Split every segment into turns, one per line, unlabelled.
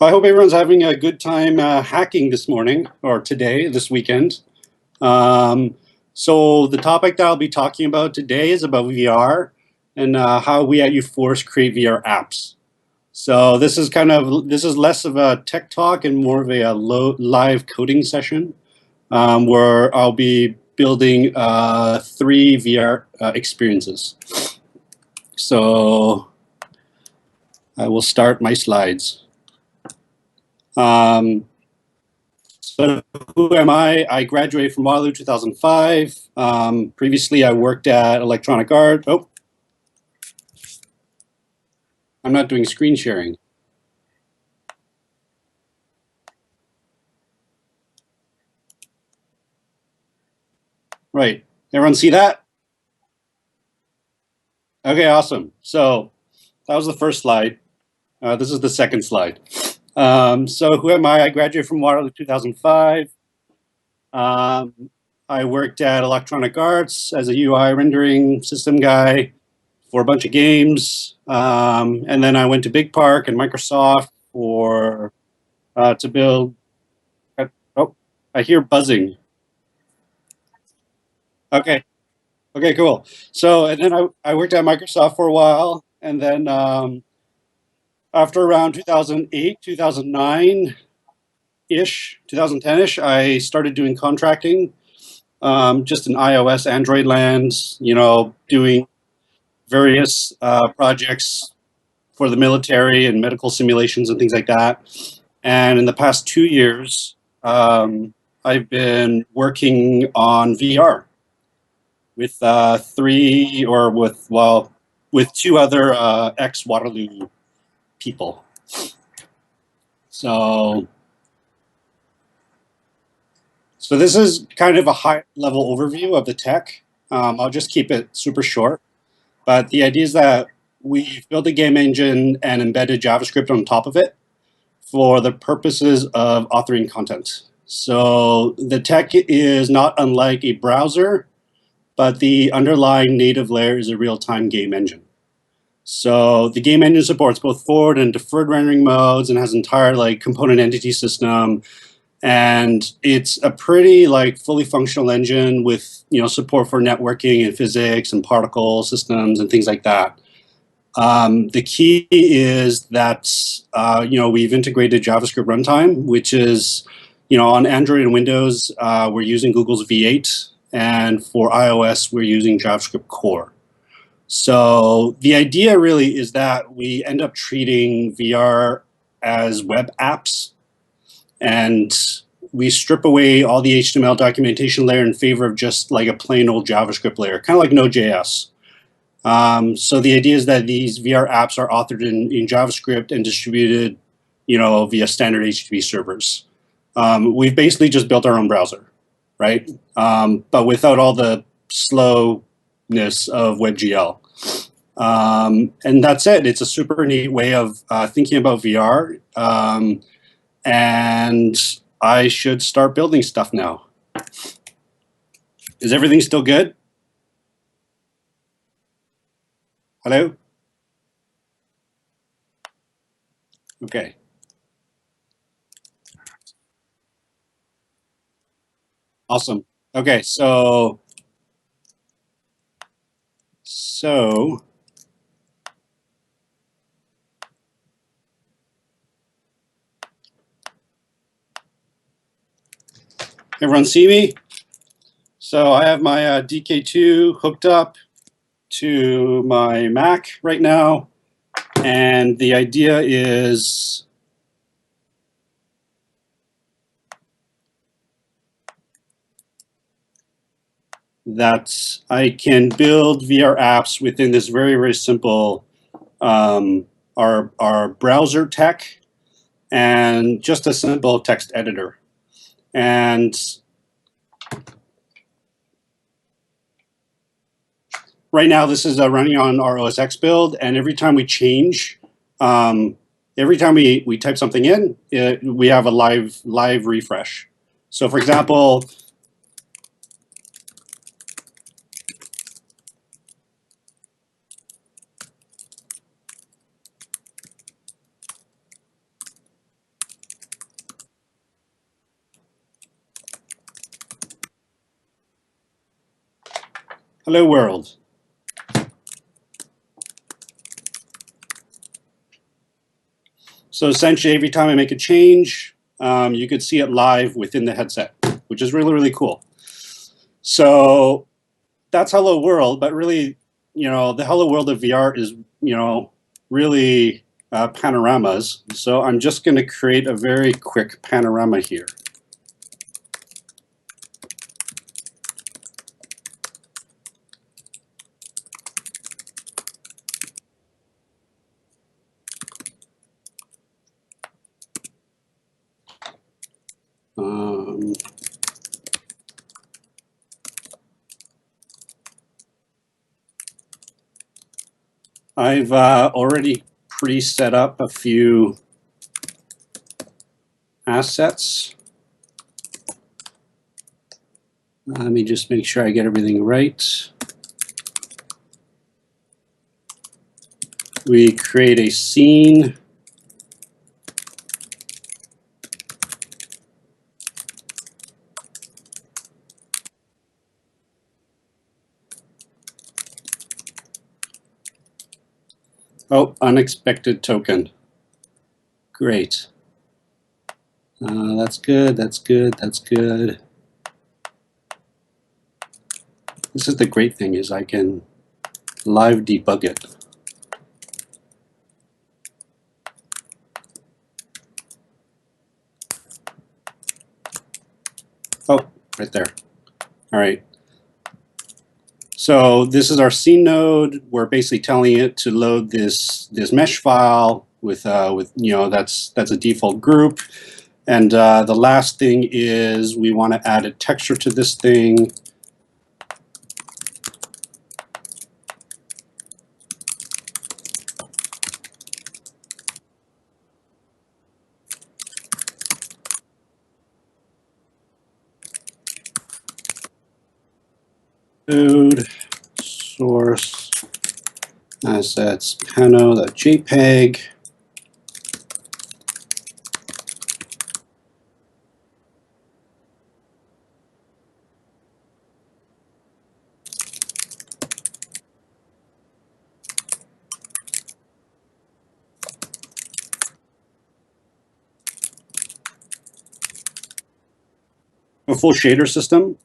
I hope everyone's having a good time hacking this morning or today, this weekend. So the topic that I'll be talking about today is about VR and how we at uForis create VR apps. So this is less of a tech talk and more of a live coding session where I'll be building 3 VR experiences. So I will start my slides. So who am I? I graduated from Waterloo 2005. Previously, I worked at Electronic Arts. Oh, I'm not doing screen sharing. Right. Everyone see that? Okay, awesome. So that was the first slide. This is the second slide. So who am I? I graduated from Waterloo 2005. I worked at Electronic Arts as a UI rendering system guy for a bunch of games. And then I went to Big Park and Microsoft for to build. Oh, I hear buzzing. Okay. Okay, cool. So, and then I worked at Microsoft for a while. And then after around 2008, 2009-ish, 2010-ish, I started doing contracting, just in iOS, Android land, doing various projects for the military and medical simulations and things like that. And in the past 2 years, I've been working on VR with with 2 other ex-Waterloo people. So this is kind of a high-level overview of the tech. I'll just keep it super short. But the idea is that we've built a game engine and embedded JavaScript on top of it for the purposes of authoring content. So the tech is not unlike a browser, but the underlying native layer is a real-time game engine. So the game engine supports both forward and deferred rendering modes and has entire component entity system. And it's a pretty fully functional engine with support for networking and physics and particle systems and things like that. The key is that we've integrated JavaScript runtime, which is on Android and Windows we're using Google's V8, and for iOS we're using JavaScript Core. So the idea really is that we end up treating VR as web apps, and we strip away all the HTML documentation layer in favor of just a plain old JavaScript layer, kind of like Node.js. So the idea is that these VR apps are authored in JavaScript and distributed, via standard HTTP servers. We've basically just built our own browser, right? But without all the slowness of WebGL. And that's it. It's a super neat way of thinking about VR. And I should start building stuff now. Is everything still good? Hello? Okay. Awesome. Okay, so everyone see me? So I have my DK2 hooked up to my Mac right now, and the idea is that I can build VR apps within this very, very simple our browser tech and just a simple text editor. And right now this is running on our OS X build, and every time we change, every time we type something in, we have a live refresh. So for example, Hello world. So essentially, every time I make a change, you could see it live within the headset, which is really, really cool. So that's Hello World, but really, the Hello World of VR is, really panoramas. So I'm just going to create a very quick panorama here. I've already pre-set up a few assets. Let me just make sure I get everything right. We create a scene. Oh, unexpected token. Great. That's good, that's good, that's good. This is the great thing, is I can live debug it. Oh, right there. All right. So this is our scene node. We're basically telling it to load this mesh file with that's a default group. And the last thing is we want to add a texture to this thing. Code source assets pano.jpg. A full shader system.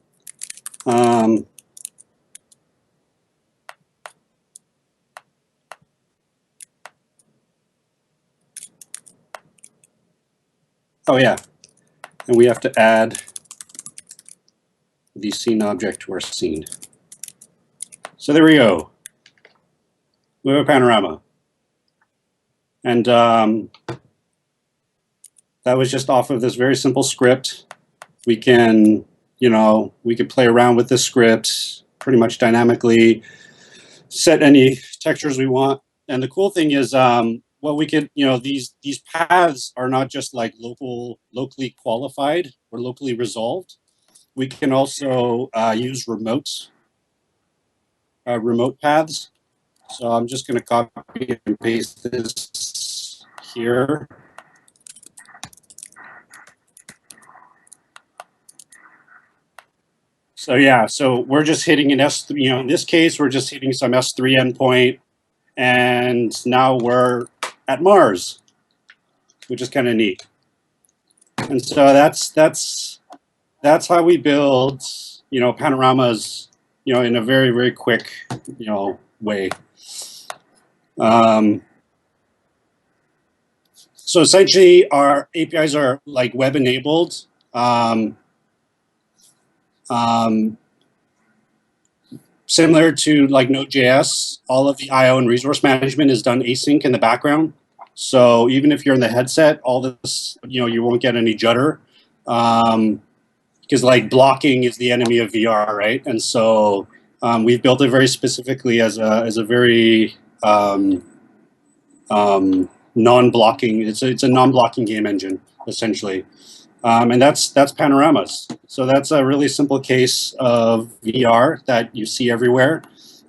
Oh yeah, and we have to add the scene object to our scene. So there we go. We have a panorama. And that was just off of this very simple script. We can, we could play around with this script pretty much dynamically, set any textures we want. And the cool thing is, what we could, these paths are not just like locally qualified or locally resolved. We can also use remote paths. So I'm just going to copy and paste this here. So yeah, so we're just hitting an S3, in this case, we're just hitting some S3 endpoint, and now we're at Mars, which is kind of neat. And so that's how we build, panoramas, in a very, very quick, way. So essentially, our APIs are like web enabled. Similar to like Node.js, all of the I/O and resource management is done async in the background. So even if you're in the headset, all this, you won't get any judder, because like blocking is the enemy of VR, right? And so we've built it very specifically as a very non-blocking. It's a non-blocking game engine essentially. And that's panoramas. So that's a really simple case of VR that you see everywhere,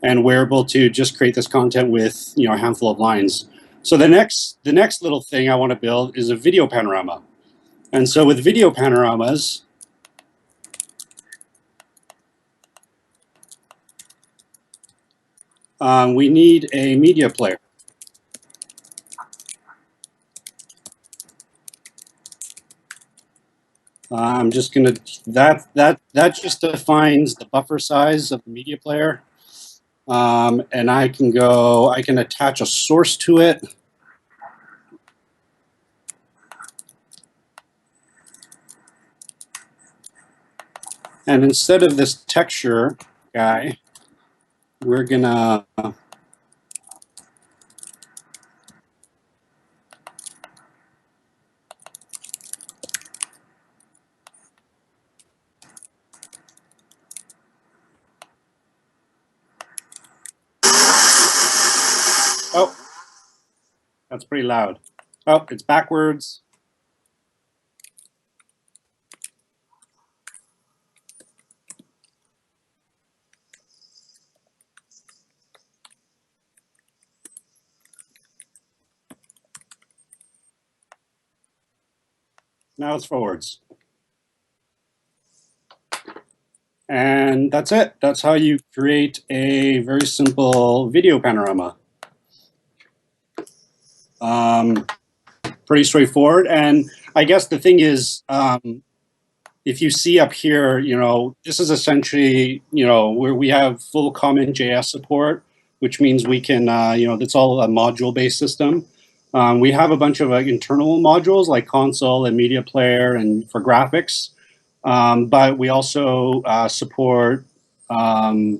and we're able to just create this content with a handful of lines. So the next little thing I want to build is a video panorama. And so with video panoramas, we need a media player. I'm just gonna, that just defines the buffer size of the media player. And I can attach a source to it. And instead of this texture guy, we're gonna, oh, that's pretty loud. Oh, it's backwards. Now it's forwards. And that's it. That's how you create a very simple video panorama. Pretty straightforward. And I guess the thing is, if you see up here, this is essentially, where we have full common JS support, which means we can, that's all a module-based system. We have a bunch of internal modules like console and media player and for graphics, but we also support, the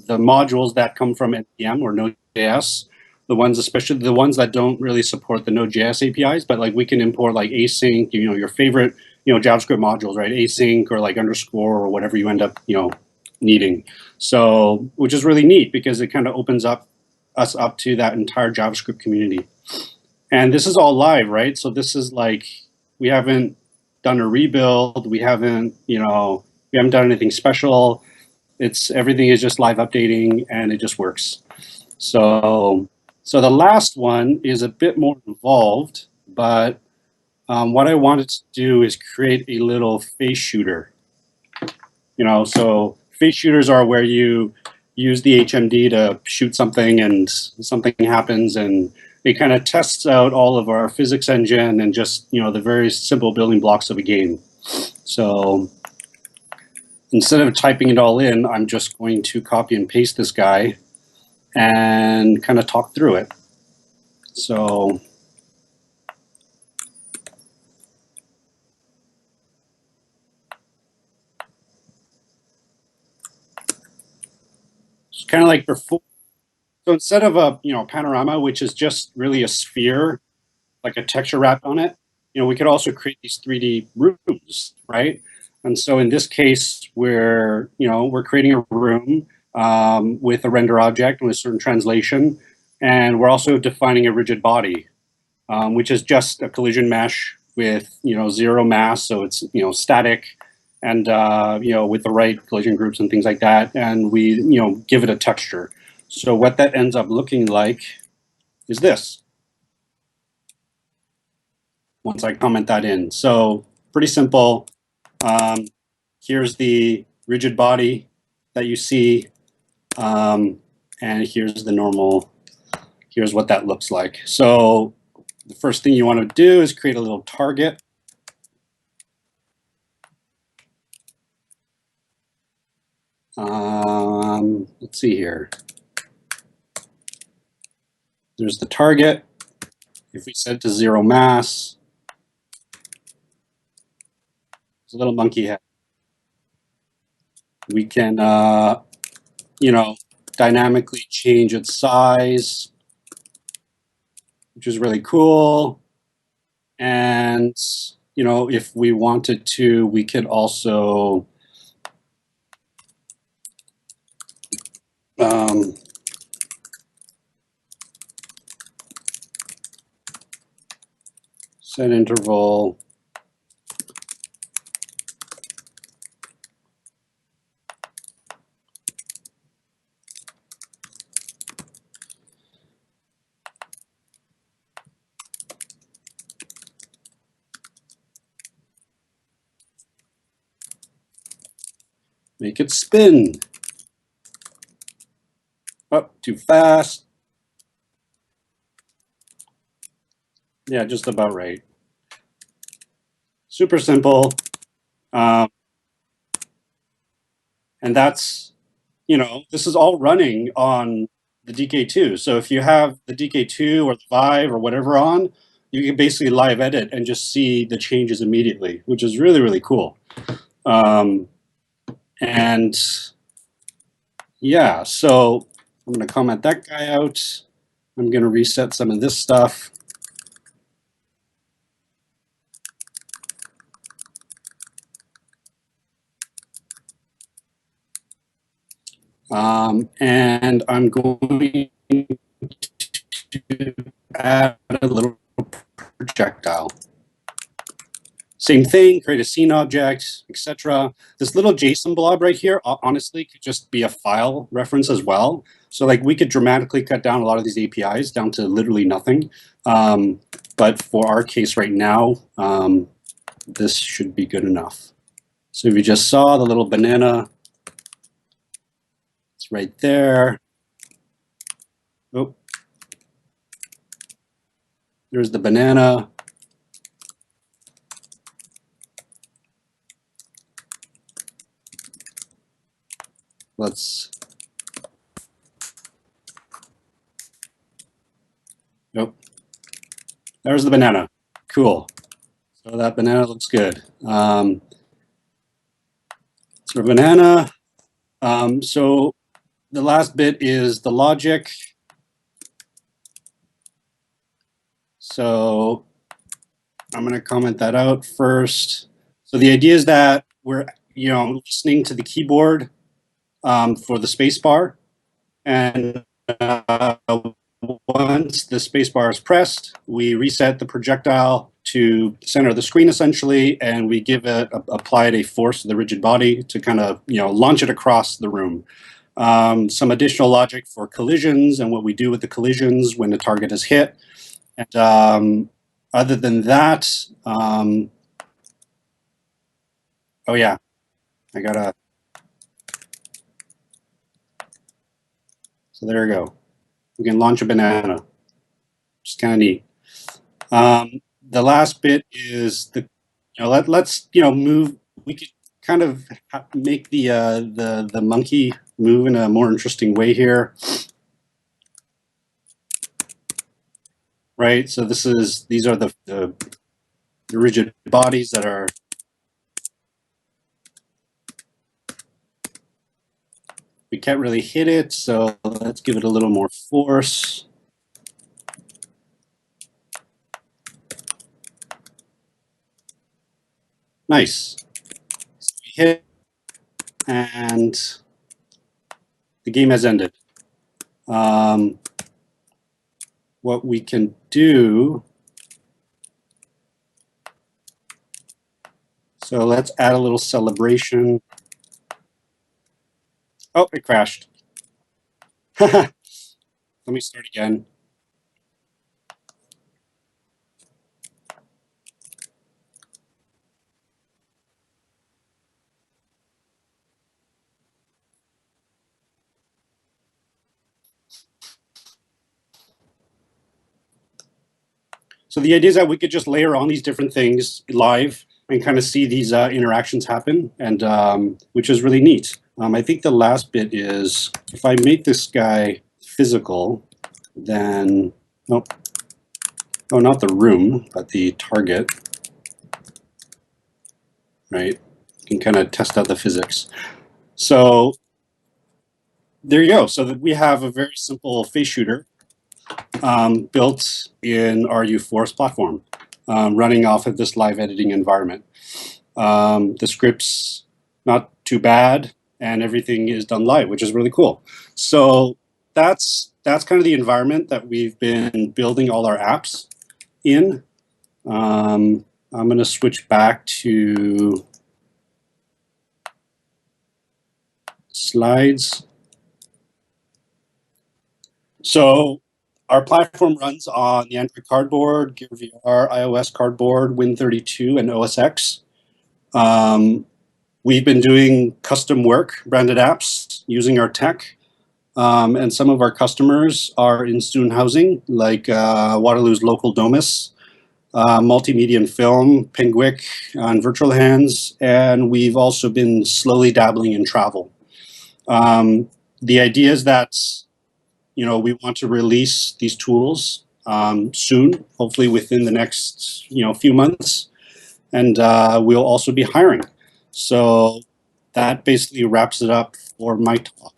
modules that come from NPM or Node.js. The ones, especially the ones that don't really support the Node.js APIs, but like we can import like async, your favorite, JavaScript modules, right? Async or like underscore or whatever you end up, needing. So, which is really neat because it kind of opens up us up to that entire JavaScript community. And this is all live, right? So this is like, we haven't done a rebuild. We haven't done anything special. Everything is just live updating and it just works. So the last one is a bit more involved, but what I wanted to do is create a little face shooter. So face shooters are where you use the HMD to shoot something and something happens, and it kind of tests out all of our physics engine and just, the very simple building blocks of a game. So instead of typing it all in, I'm just going to copy and paste this guy and kind of talk through it. So it's kind of like before. So instead of a panorama, which is just really a sphere, like a texture wrapped on it, we could also create these 3D rooms, right? And so in this case, we're creating a room with a render object with a certain translation, and we're also defining a rigid body, which is just a collision mesh with zero mass, so it's static, and with the right collision groups and things like that, and we give it a texture. So what that ends up looking like is this. Once I comment that in, so pretty simple. Here's the rigid body that you see, and here's the normal. Here's what that looks like. So the first thing you want to do is create a little target. Let's see here. There's the target. If we set it to zero mass, it's a little monkey head. We can, dynamically change its size, which is really cool. And, if we wanted to, we could also set interval make it spin. Oh, too fast. Yeah, just about right. Super simple. Um, and that's, this is all running on the DK2. So if you have the DK2 or the Vive or whatever on, you can basically live edit and just see the changes immediately, which is really, really cool. And yeah, so I'm going to comment that guy out. I'm going to reset some of this stuff. And I'm going to add a little projectile. Same thing, create a scene object, etc. This little JSON blob right here, honestly, could just be a file reference as well. So like we could dramatically cut down a lot of these APIs down to literally nothing. But for our case right now, this should be good enough. So if you just saw the little banana, it's right there. Oh, there's the banana. Let's, nope. There's the banana. Cool. So that banana looks good. So banana. So the last bit is the logic. So I'm going to comment that out first. So the idea is that we're, listening to the keyboard for the spacebar, and once the spacebar is pressed, we reset the projectile to center of the screen essentially, and we give it apply it a force to the rigid body to kind of launch it across the room. Some additional logic for collisions and what we do with the collisions when the target is hit. And other than that, oh yeah, I gotta. So there we go. We can launch a banana, which is kind of neat. The last bit is the, let's move. We could kind of make the monkey move in a more interesting way here, right? So these are the rigid bodies that are. We can't really hit it, so let's give it a little more force. Nice. So we hit, and the game has ended. What we can do, so let's add a little celebration. Oh, it crashed. Let me start again. So the idea is that we could just layer on these different things live and kind of see these interactions happen, and which is really neat. I think the last bit is if I make this guy physical, then, oh, not the room, but the target, right? You can kind of test out the physics. So there you go. So that we have a very simple face shooter built in our uForis platform, running off of this live editing environment. The script's not too bad, and everything is done live, which is really cool. So that's kind of the environment that we've been building all our apps in. I'm going to switch back to slides. So our platform runs on the Android Cardboard, Gear VR, iOS Cardboard, Win32, and OS X. We've been doing custom work, branded apps, using our tech. And some of our customers are in student housing, like Waterloo's local Domus, multimedia and film, Pingwick, and Virtual Hands, and we've also been slowly dabbling in travel. The idea is that we want to release these tools soon, hopefully within the next few months, and we'll also be hiring. So that basically wraps it up for my talk.